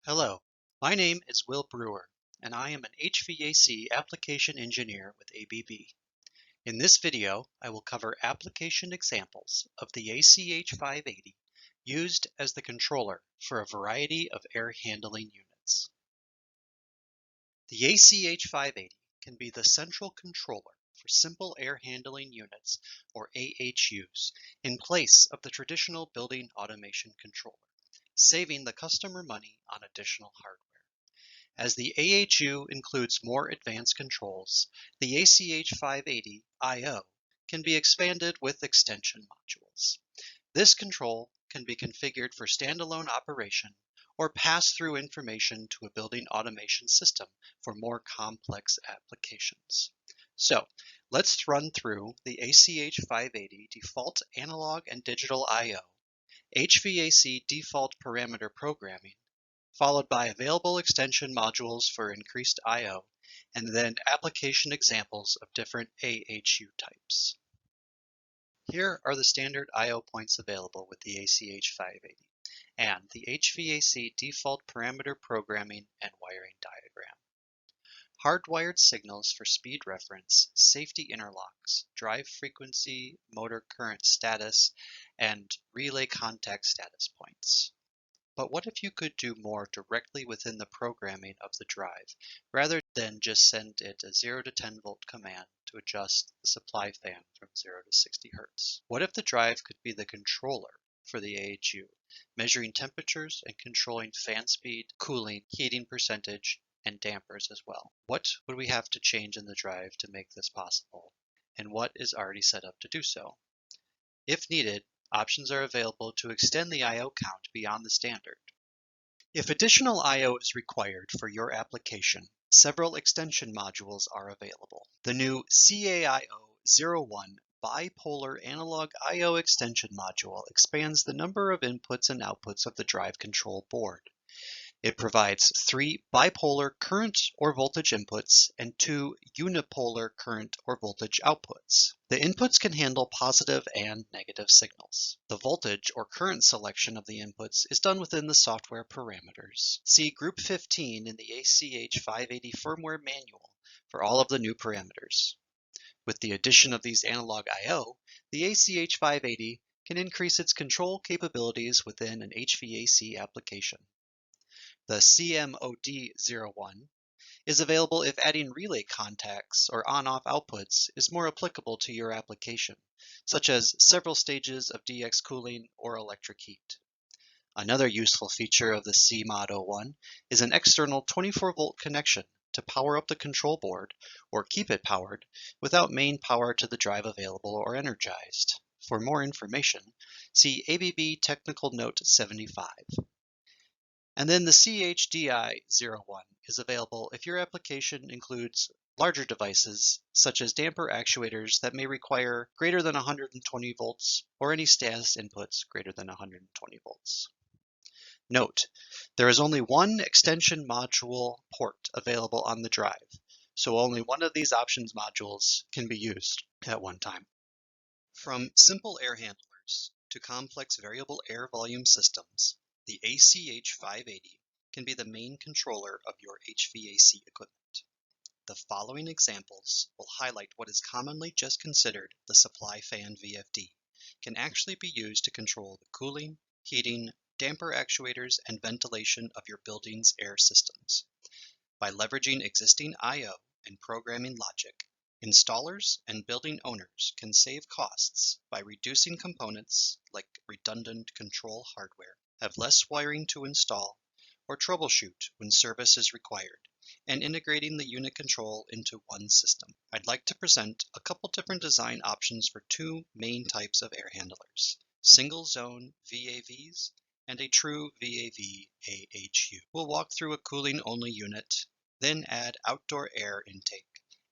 Hello, my name is Will Brewer, and I am an HVAC application engineer with ABB. In this video, I will cover application examples of the ACH580 used as the controller for a variety of air handling units. The ACH580 can be the central controller for simple air handling units, or AHUs, in place of the traditional building automation controller, saving the customer money on additional hardware. As the AHU includes more advanced controls, the ACH580 I/O can be expanded with extension modules. This control can be configured for standalone operation or pass through information to a building automation system for more complex applications. So, let's run through the ACH580 default analog and digital I/O, HVAC default parameter programming, followed by available extension modules for increased I/O, and then application examples of different AHU types. Here are the standard I/O points available with the ACH580 and the HVAC default parameter programming and wiring diagram. Hardwired signals for speed reference, safety interlocks, drive frequency, motor current status, and relay contact status points. But what if you could do more directly within the programming of the drive, rather than just send it a 0 to 10 volt command to adjust the supply fan from 0 to 60 Hz? What if the drive could be the controller for the AHU, measuring temperatures and controlling fan speed, cooling, heating percentage, and dampers as well? What would we have to change in the drive to make this possible, and what is already set up to do so? If needed, options are available to extend the I/O count beyond the standard. If additional I/O is required for your application, several extension modules are available. The new CAIO-01 bipolar analog I/O extension module expands the number of inputs and outputs of the drive control board. It provides 3 bipolar current or voltage inputs and 2 unipolar current or voltage outputs. The inputs can handle positive and negative signals. The voltage or current selection of the inputs is done within the software parameters. See Group 15 in the ACH580 firmware manual for all of the new parameters. With the addition of these analog I/O, the ACH580 can increase its control capabilities within an HVAC application. The CMOD01 is available if adding relay contacts or on-off outputs is more applicable to your application, such as several stages of DX cooling or electric heat. Another useful feature of the CMOD01 is an external 24-volt connection to power up the control board or keep it powered without main power to the drive available or energized. For more information, see ABB Technical Note 75. And then the CHDI-01 is available if your application includes larger devices, such as damper actuators that may require greater than 120 volts or any status inputs greater than 120 volts. Note, there is only one extension module port available on the drive, so only one of these options modules can be used at one time. From simple air handlers to complex variable air volume systems, the ACH580 can be the main controller of your HVAC equipment. The following examples will highlight what is commonly just considered the supply fan VFD can actually be used to control the cooling, heating, damper actuators, and ventilation of your building's air systems. By leveraging existing I/O and programming logic, installers and building owners can save costs by reducing components like redundant control hardware, have less wiring to install or troubleshoot when service is required, and integrating the unit control into one system. I'd like to present a couple different design options for 2 main types of air handlers: single zone VAVs and a true VAV AHU. We'll walk through a cooling only unit, then add outdoor air intake,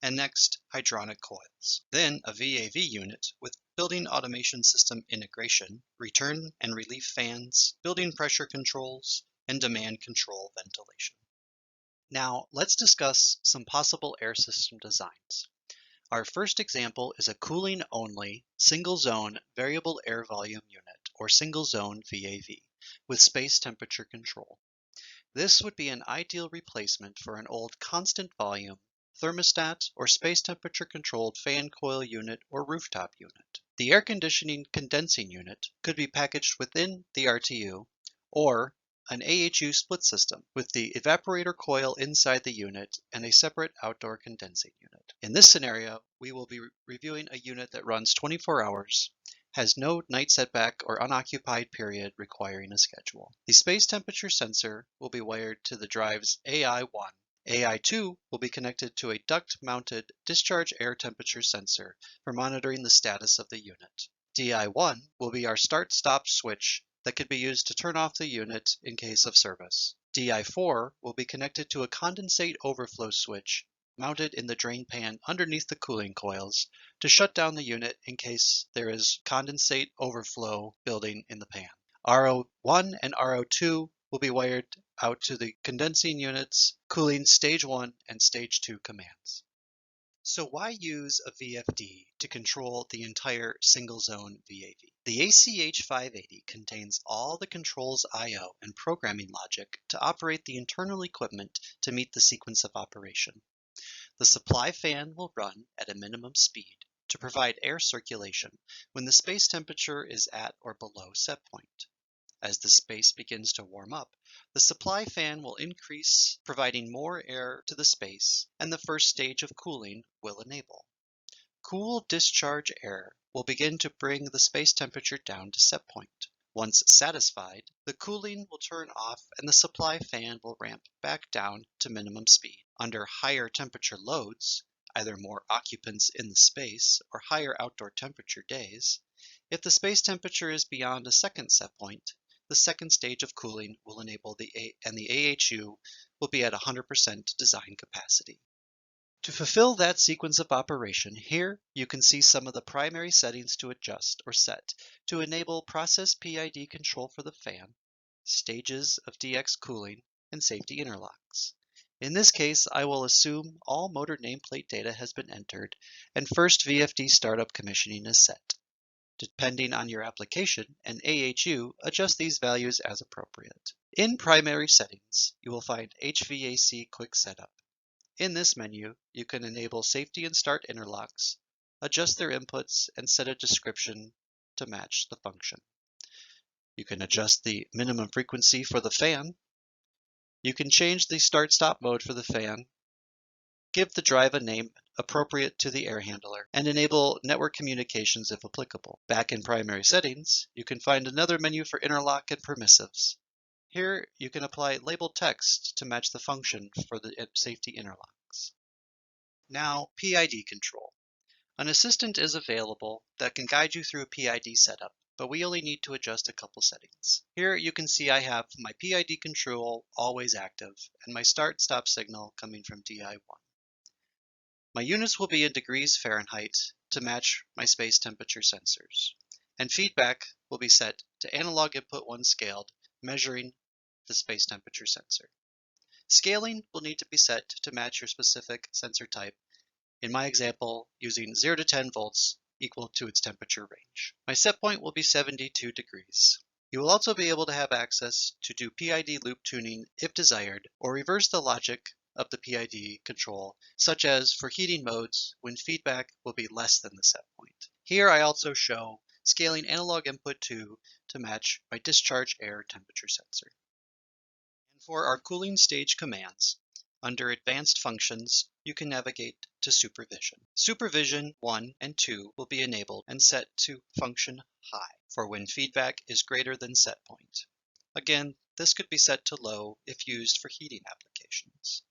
and next hydronic coils. Then a VAV unit with building automation system integration, return and relief fans, building pressure controls, and demand control ventilation. Now let's discuss some possible air system designs. Our first example is a cooling only single zone variable air volume unit, or single zone VAV, with space temperature control. This would be an ideal replacement for an old constant volume thermostat or space temperature controlled fan coil unit or rooftop unit. The air conditioning condensing unit could be packaged within the RTU or an AHU split system with the evaporator coil inside the unit and a separate outdoor condensing unit. In this scenario, we will be reviewing a unit that runs 24 hours, has no night setback or unoccupied period requiring a schedule. The space temperature sensor will be wired to the drives AI1. AI2 will be connected to a duct-mounted discharge air temperature sensor for monitoring the status of the unit. DI1 will be our start-stop switch that could be used to turn off the unit in case of service. DI4 will be connected to a condensate overflow switch mounted in the drain pan underneath the cooling coils to shut down the unit in case there is condensate overflow building in the pan. RO1 and RO2 will be wired out to the condensing units, cooling stage 1 and stage 2 commands. So why use a VFD to control the entire single zone VAV? The ACH580 contains all the controls I/O and programming logic to operate the internal equipment to meet the sequence of operation. The supply fan will run at a minimum speed to provide air circulation when the space temperature is at or below set point. As the space begins to warm up, the supply fan will increase, providing more air to the space, and the first stage of cooling will enable. Cool discharge air will begin to bring the space temperature down to set point. Once satisfied, the cooling will turn off and the supply fan will ramp back down to minimum speed. Under higher temperature loads, either more occupants in the space or higher outdoor temperature days, if the space temperature is beyond a second set point, the second stage of cooling will enable the AHU will be at 100% design capacity. To fulfill that sequence of operation, here you can see some of the primary settings to adjust or set to enable process PID control for the fan, stages of DX cooling, and safety interlocks. In this case, I will assume all motor nameplate data has been entered and first VFD startup commissioning is set. Depending on your application, an AHU adjust these values as appropriate. In primary settings, you will find HVAC quick setup. In this menu, you can enable safety and start interlocks, adjust their inputs, and set a description to match the function. You can adjust the minimum frequency for the fan. You can change the start-stop mode for the fan, give the drive a name appropriate to the air handler, and enable network communications if applicable. Back in primary settings, you can find another menu for interlock and permissives. Here, you can apply labeled text to match the function for the safety interlocks. Now, PID control. An assistant is available that can guide you through a PID setup, but we only need to adjust a couple settings. Here you can see I have my PID control always active and my start-stop signal coming from DI1. My units will be in degrees Fahrenheit to match my space temperature sensors, and feedback will be set to analog input 1 scaled, measuring the space temperature sensor. Scaling will need to be set to match your specific sensor type, in my example using 0 to 10 volts equal to its temperature range. My set point will be 72 degrees. You will also be able to have access to do PID loop tuning if desired, or reverse the logic of the PID control, such as for heating modes when feedback will be less than the set point. Here I also show scaling analog input 2 to match my discharge air temperature sensor. And for our cooling stage commands, under Advanced Functions, you can navigate to Supervision. Supervision 1 and 2 will be enabled and set to function high for when feedback is greater than set point. Again, this could be set to low if used for heating applications.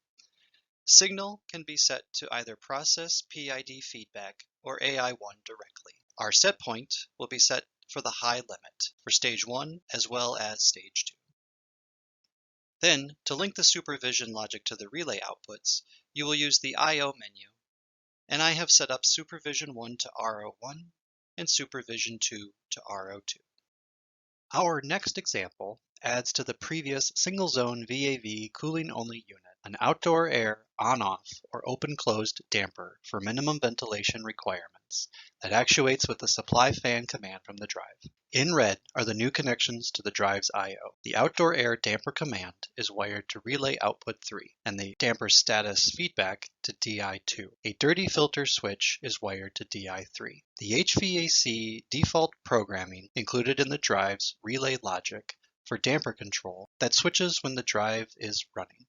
Signal can be set to either process PID feedback or AI1 directly. Our set point will be set for the high limit for stage 1 as well as stage 2. Then, to link the supervision logic to the relay outputs, you will use the I/O menu, and I have set up supervision 1 to RO1 and supervision 2 to RO2. Our next example adds to the previous single zone VAV cooling only unit an outdoor air on-off or open-closed damper for minimum ventilation requirements. commands that actuates with the supply fan command from the drive. In red are the new connections to the drive's I/O. The outdoor air damper command is wired to relay output 3 and the damper status feedback to DI2. A dirty filter switch is wired to DI3. The HVAC default programming included in the drive's relay logic for damper control that switches when the drive is running.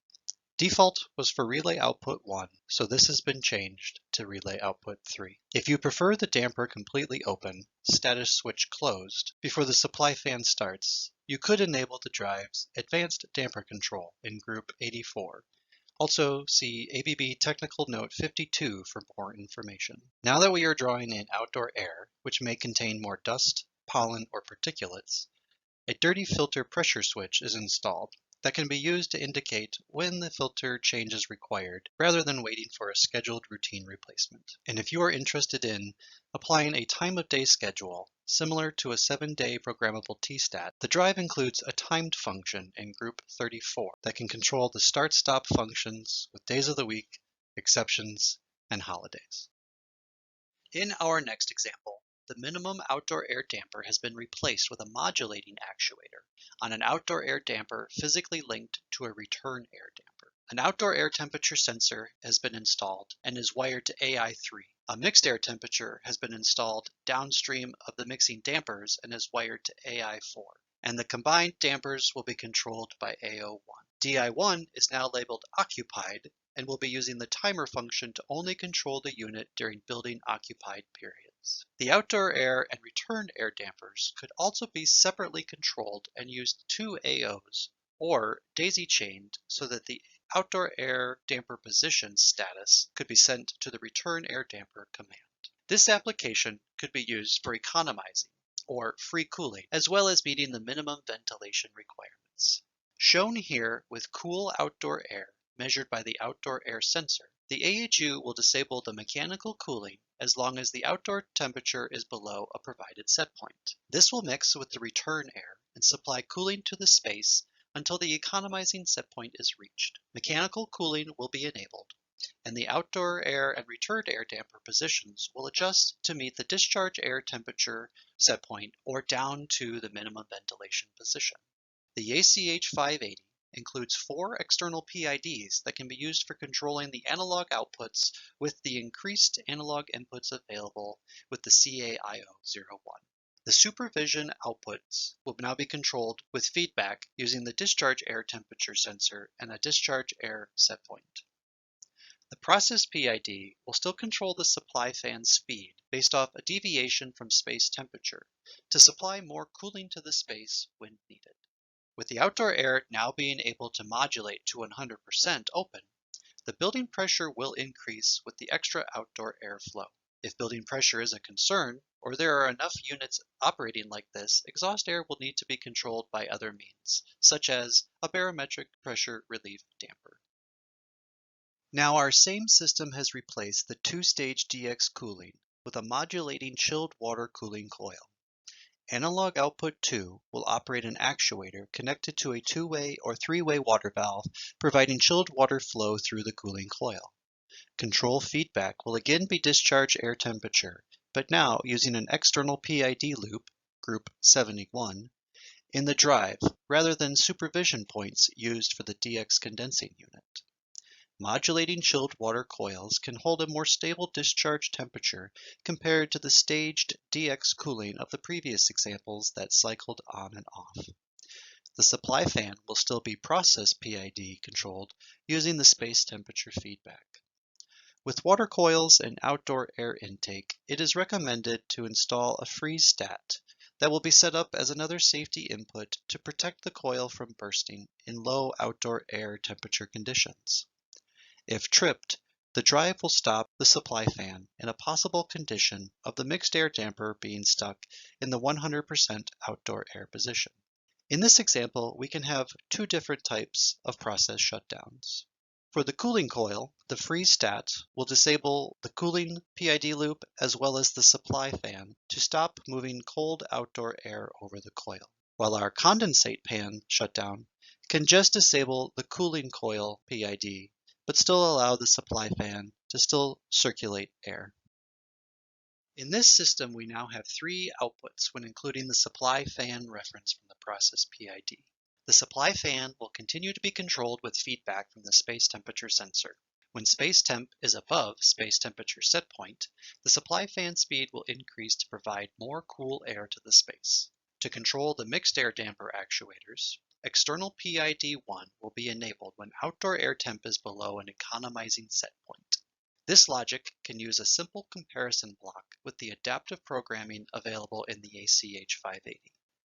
Default was for relay output 1, so this has been changed to relay output 3. If you prefer the damper completely open, status switch closed, before the supply fan starts, you could enable the drive's advanced damper control in group 84. Also see ABB Technical Note 52 for more information. Now that we are drawing in outdoor air, which may contain more dust, pollen, or particulates, a dirty filter pressure switch is installed that can be used to indicate when the filter change is required rather than waiting for a scheduled routine replacement. And if you are interested in applying a time of day schedule similar to a 7-day programmable T-stat, the drive includes a timed function in group 34 that can control the start-stop functions with days of the week, exceptions, and holidays. In our next example, the minimum outdoor air damper has been replaced with a modulating actuator on an outdoor air damper physically linked to a return air damper. An outdoor air temperature sensor has been installed and is wired to AI3. A mixed air temperature has been installed downstream of the mixing dampers and is wired to AI4. And the combined dampers will be controlled by AO1. DI1 is now labeled occupied and will be using the timer function to only control the unit during building occupied periods. The outdoor air and return air dampers could also be separately controlled and used 2 AOs or daisy-chained so that the outdoor air damper position status could be sent to the return air damper command. This application could be used for economizing or free cooling, as well as meeting the minimum ventilation requirements. Shown here with cool outdoor air measured by the outdoor air sensor, the AHU will disable the mechanical cooling as long as the outdoor temperature is below a provided set point. This will mix with the return air and supply cooling to the space until the economizing set point is reached. Mechanical cooling will be enabled, and the outdoor air and return air damper positions will adjust to meet the discharge air temperature set point or down to the minimum ventilation position. The ACH580 includes 4 external PIDs that can be used for controlling the analog outputs with the increased analog inputs available with the CAIO01. The supervision outputs will now be controlled with feedback using the discharge air temperature sensor and a discharge air set point. The process PID will still control the supply fan speed based off a deviation from space temperature to supply more cooling to the space when needed. With the outdoor air now being able to modulate to 100% open, the building pressure will increase with the extra outdoor air flow. If building pressure is a concern, or there are enough units operating like this, exhaust air will need to be controlled by other means, such as a barometric pressure relief damper. Now our same system has replaced the 2-stage DX cooling with a modulating chilled water cooling coil. Analog output 2 will operate an actuator connected to a 2-way or 3-way water valve, providing chilled water flow through the cooling coil. Control feedback will again be discharge air temperature, but now using an external PID loop, group 71, in the drive rather than supervision points used for the DX condensing unit. Modulating chilled water coils can hold a more stable discharge temperature compared to the staged DX cooling of the previous examples that cycled on and off. The supply fan will still be process PID controlled using the space temperature feedback. With water coils and outdoor air intake, it is recommended to install a freezestat that will be set up as another safety input to protect the coil from bursting in low outdoor air temperature conditions. If tripped, the drive will stop the supply fan in a possible condition of the mixed air damper being stuck in the 100% outdoor air position. In this example, we can have 2 different types of process shutdowns. For the cooling coil, the freezestat will disable the cooling PID loop as well as the supply fan to stop moving cold outdoor air over the coil, while our condensate pan shutdown can just disable the cooling coil PID but still allow the supply fan to still circulate air. In this system, we now have three outputs when including the supply fan reference from the process PID. The supply fan will continue to be controlled with feedback from the space temperature sensor. When space temp is above space temperature set point, the supply fan speed will increase to provide more cool air to the space. To control the mixed air damper actuators, external PID1 will be enabled when outdoor air temp is below an economizing set point. This logic can use a simple comparison block with the adaptive programming available in the ACH580.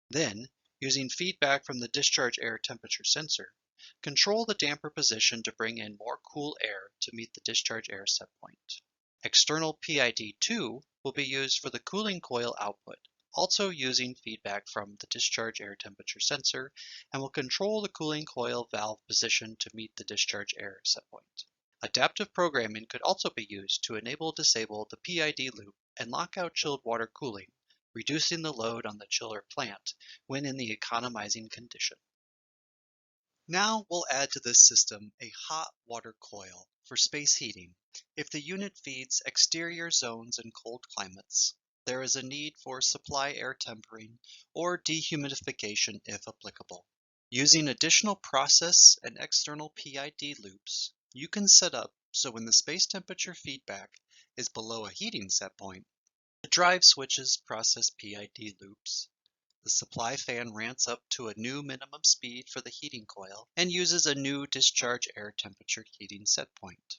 Then, using feedback from the discharge air temperature sensor, control the damper position to bring in more cool air to meet the discharge air set point. External PID2 will be used for the cooling coil output, also using feedback from the discharge air temperature sensor, and will control the cooling coil valve position to meet the discharge air set point. Adaptive programming could also be used to disable the PID loop and lock out chilled water cooling, reducing the load on the chiller plant when in the economizing condition. Now we'll add to this system a hot water coil for space heating. If the unit feeds exterior zones in cold climates, there is a need for supply air tempering or dehumidification if applicable. Using additional process and external PID loops, you can set up so when the space temperature feedback is below a heating set point, the drive switches process PID loops, the supply fan ramps up to a new minimum speed for the heating coil, and uses a new discharge air temperature heating set point.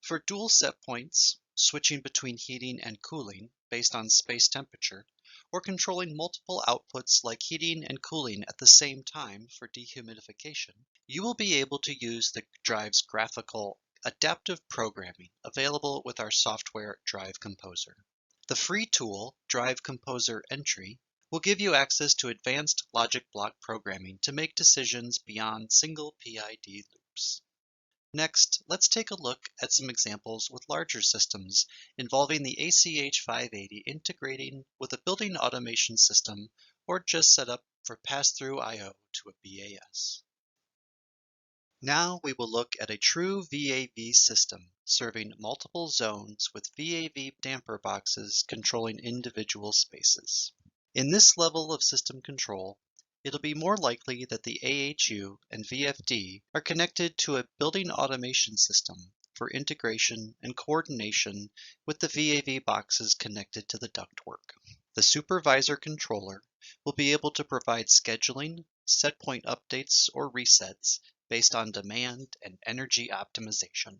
For dual set points, switching between heating and cooling based on space temperature, or controlling multiple outputs like heating and cooling at the same time for dehumidification, you will be able to use the drive's graphical adaptive programming available with our software Drive Composer. The free tool, Drive Composer Entry, will give you access to advanced logic block programming to make decisions beyond single PID loops. Next, let's take a look at some examples with larger systems involving the ACH580 integrating with a building automation system or just set up for pass-through I/O to a BAS. Now we will look at a true VAV system serving multiple zones with VAV damper boxes controlling individual spaces. In this level of system control, it'll be more likely that the AHU and VFD are connected to a building automation system for integration and coordination with the VAV boxes connected to the ductwork. The supervisor controller will be able to provide scheduling, set point updates, or resets based on demand and energy optimization.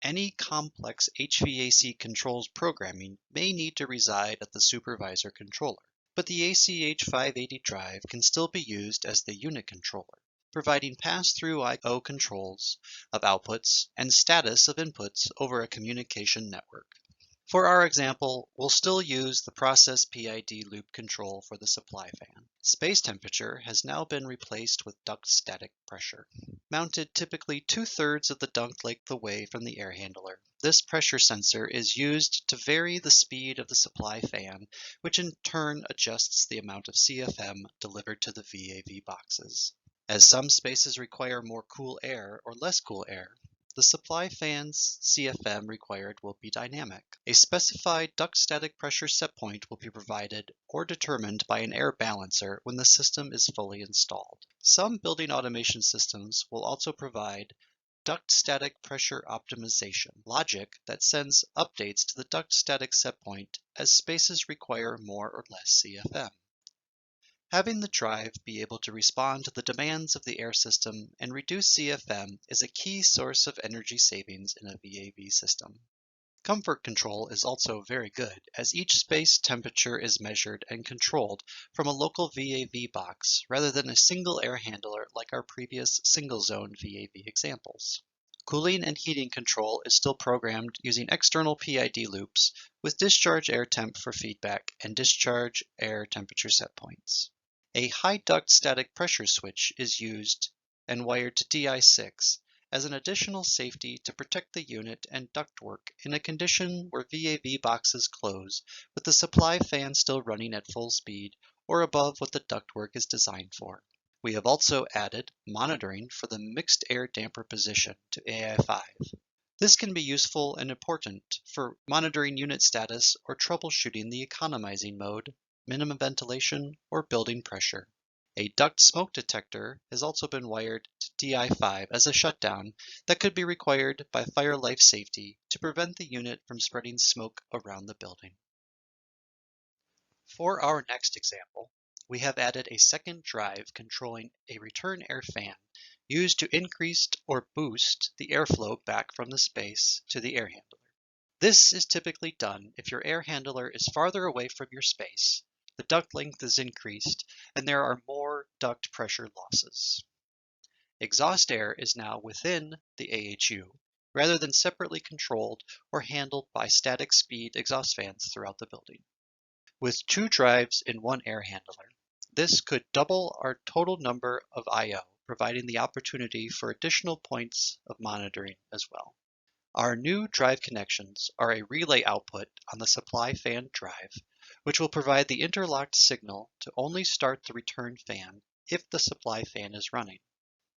Any complex HVAC controls programming may need to reside at the supervisor controller, but the ACH580 drive can still be used as the unit controller, providing pass-through I/O controls of outputs and status of inputs over a communication network. For our example, we'll still use the process PID loop control for the supply fan. Space temperature has now been replaced with duct static pressure. Mounted typically 2/3 of the duct length away from the air handler, this pressure sensor is used to vary the speed of the supply fan, which in turn adjusts the amount of CFM delivered to the VAV boxes. As some spaces require more cool air or less cool air, the supply fan's CFM required will be dynamic. A specified duct static pressure set point will be provided or determined by an air balancer when the system is fully installed. Some building automation systems will also provide duct static pressure optimization logic that sends updates to the duct static set point as spaces require more or less CFM. Having the drive be able to respond to the demands of the air system and reduce CFM is a key source of energy savings in a VAV system. Comfort control is also very good, as each space temperature is measured and controlled from a local VAV box rather than a single air handler like our previous single-zone VAV examples. Cooling and heating control is still programmed using external PID loops with discharge air temp for feedback and discharge air temperature set points. A high duct static pressure switch is used and wired to DI6 as an additional safety to protect the unit and ductwork in a condition where VAV boxes close with the supply fan still running at full speed or above what the ductwork is designed for. We have also added monitoring for the mixed air damper position to AI5. This can be useful and important for monitoring unit status or troubleshooting the economizing mode, minimum ventilation, or building pressure. A duct smoke detector has also been wired to DI5 as a shutdown that could be required by fire life safety to prevent the unit from spreading smoke around the building. For our next example, we have added a second drive controlling a return air fan used to increase or boost the airflow back from the space to the air handler. This is typically done if your air handler is farther away from your space, the duct length is increased, and there are more duct pressure losses. Exhaust air is now within the AHU, rather than separately controlled or handled by static speed exhaust fans throughout the building. With 2 drives in one air handler, this could double our total number of I/O, providing the opportunity for additional points of monitoring as well. Our new drive connections are a relay output on the supply fan drive, which will provide the interlocked signal to only start the return fan if the supply fan is running.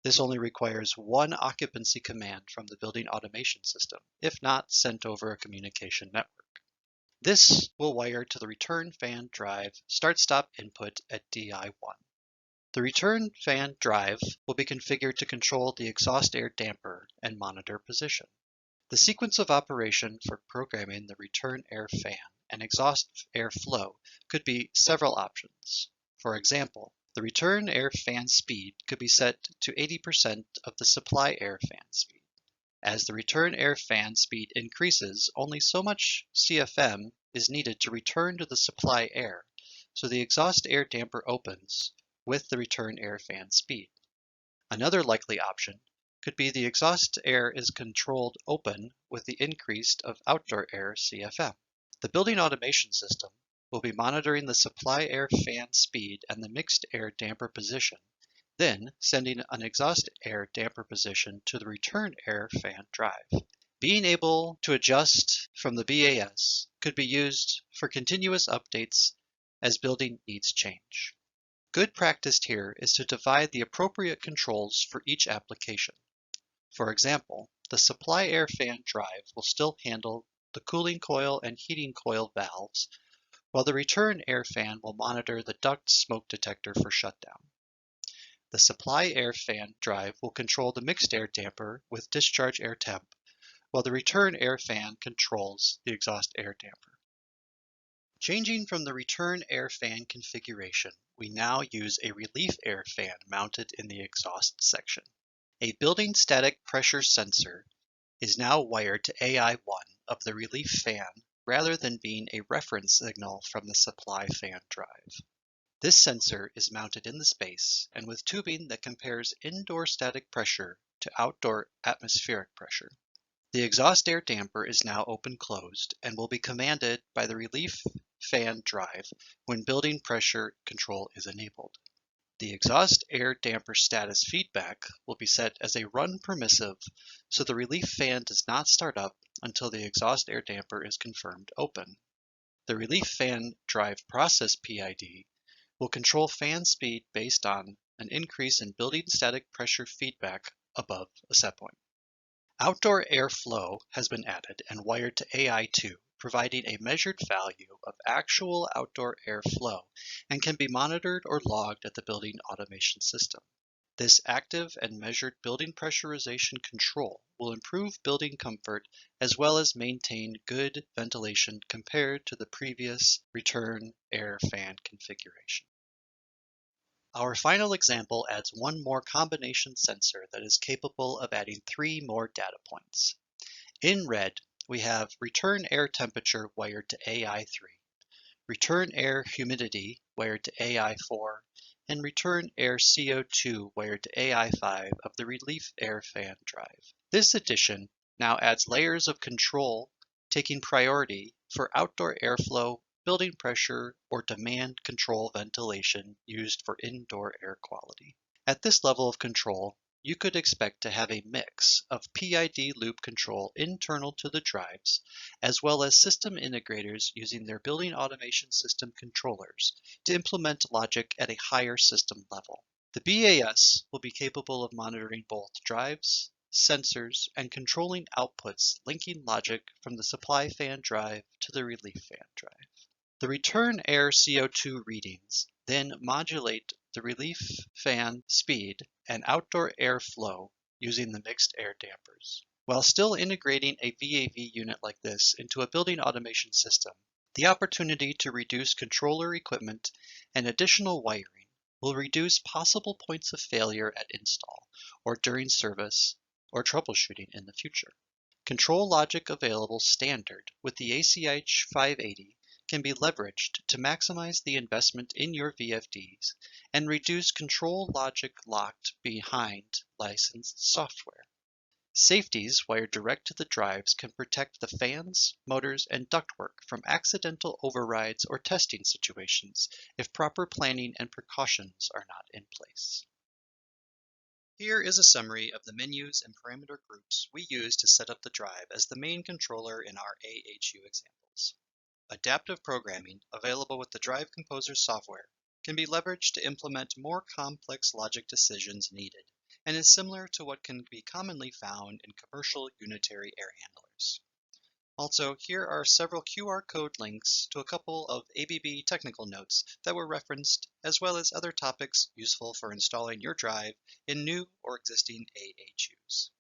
This only requires one occupancy command from the building automation system, if not sent over a communication network. This will wire to the return fan drive start-stop input at DI1. The return fan drive will be configured to control the exhaust air damper and monitor position. The sequence of operation for programming the return air fan and exhaust air flow could be several options. For example, the return air fan speed could be set to 80% of the supply air fan speed. As the return air fan speed increases, only so much CFM is needed to return to the supply air, so the exhaust air damper opens with the return air fan speed. Another likely option could be the exhaust air is controlled open with the increase of outdoor air CFM. The building automation system will be monitoring the supply air fan speed and the mixed air damper position, then sending an exhaust air damper position to the return air fan drive. Being able to adjust from the BAS could be used for continuous updates as building needs change. Good practice here is to divide the appropriate controls for each application. For example, the supply air fan drive will still handle the cooling coil and heating coil valves, while the return air fan will monitor the duct smoke detector for shutdown. The supply air fan drive will control the mixed air damper with discharge air temp, while the return air fan controls the exhaust air damper. Changing from the return air fan configuration, we now use a relief air fan mounted in the exhaust section. A building static pressure sensor is now wired to AI1 of the relief fan rather than being a reference signal from the supply fan drive. This sensor is mounted in the space and with tubing that compares indoor static pressure to outdoor atmospheric pressure. The exhaust air damper is now open-closed and will be commanded by the relief fan drive when building pressure control is enabled. The exhaust air damper status feedback will be set as a run permissive, so the relief fan does not start up until the exhaust air damper is confirmed open. The relief fan drive process PID will control fan speed based on an increase in building static pressure feedback above a set point. Outdoor air flow has been added and wired to AI2, providing a measured value of actual outdoor air flow and can be monitored or logged at the building automation system. This active and measured building pressurization control will improve building comfort as well as maintain good ventilation compared to the previous return air fan configuration. Our final example adds one more combination sensor that is capable of adding 3 more data points. In red, we have return air temperature wired to AI3, return air humidity wired to AI4, and return air CO2 wired to AI5 of the relief air fan drive. This addition now adds layers of control taking priority for outdoor airflow, building pressure, or demand control ventilation used for indoor air quality. At this level of control, you could expect to have a mix of PID loop control internal to the drives, as well as system integrators using their building automation system controllers to implement logic at a higher system level. The BAS will be capable of monitoring both drives, sensors, and controlling outputs linking logic from the supply fan drive to the relief fan drive. The return air CO2 readings then modulate the relief fan speed and outdoor air flow using the mixed air dampers. While still integrating a VAV unit like this into a building automation system, the opportunity to reduce controller equipment and additional wiring will reduce possible points of failure at install or during service or troubleshooting in the future. Control logic available standard with the ACH580 can be leveraged to maximize the investment in your VFDs and reduce control logic locked behind licensed software. Safeties wired direct to the drives can protect the fans, motors, and ductwork from accidental overrides or testing situations if proper planning and precautions are not in place. Here is a summary of the menus and parameter groups we use to set up the drive as the main controller in our AHU examples. Adaptive programming, available with the Drive Composer software, can be leveraged to implement more complex logic decisions needed, and is similar to what can be commonly found in commercial unitary air handlers. Also, here are several QR code links to a couple of ABB technical notes that were referenced, as well as other topics useful for installing your drive in new or existing AHUs.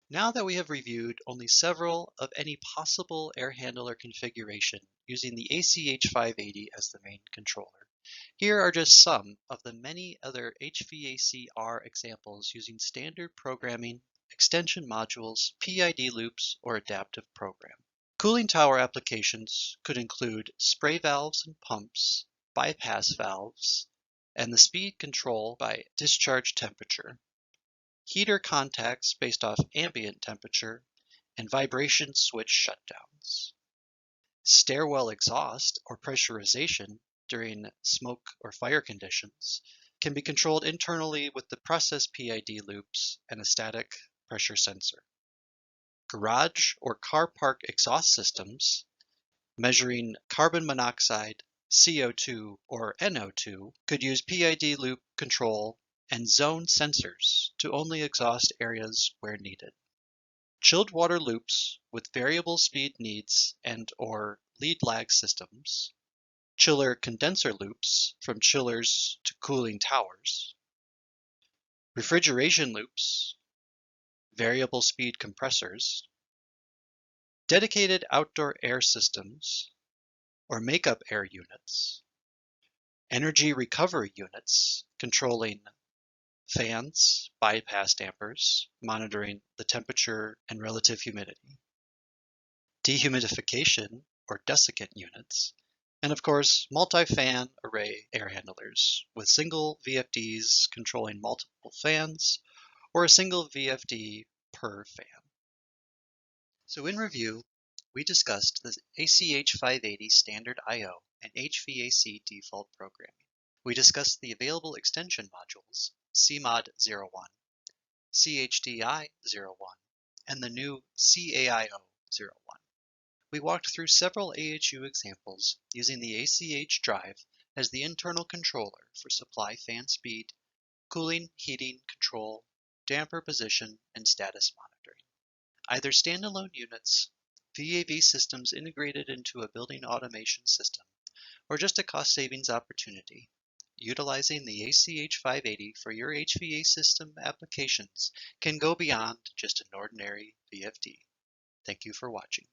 Now that we have reviewed only several of any possible air handler configuration using the ACH580 as the main controller, here are just some of the many other HVACR examples using standard programming, extension modules, PID loops, or adaptive program. Cooling tower applications could include spray valves and pumps, bypass valves, and the speed control by discharge temperature, heater contacts based off ambient temperature, and vibration switch shutdowns. Stairwell exhaust or pressurization during smoke or fire conditions can be controlled internally with the process PID loops and a static pressure sensor. Garage or car park exhaust systems measuring carbon monoxide, CO2, or NO2 could use PID loop control and zone sensors to only exhaust areas where needed. Chilled water loops with variable speed needs and or lead lag systems. Chiller condenser loops from chillers to cooling towers. Refrigeration loops. Variable speed compressors. Dedicated outdoor air systems or makeup air units. Energy recovery units controlling fans, bypass dampers, monitoring the temperature and relative humidity, dehumidification or desiccant units, and of course, multi-fan array air handlers with single VFDs controlling multiple fans or a single VFD per fan. So in review, we discussed the ACH580 standard I/O and HVAC default programming. We discussed the available extension modules, CMOD01, CHDI01, and the new CAIO01. We walked through several AHU examples using the ACH drive as the internal controller for supply fan speed, cooling, heating, control, damper position, and status monitoring. Either standalone units, VAV systems integrated into a building automation system, or just a cost savings opportunity. Utilizing the ACH580 for your HVAC system applications can go beyond just an ordinary VFD. Thank you for watching.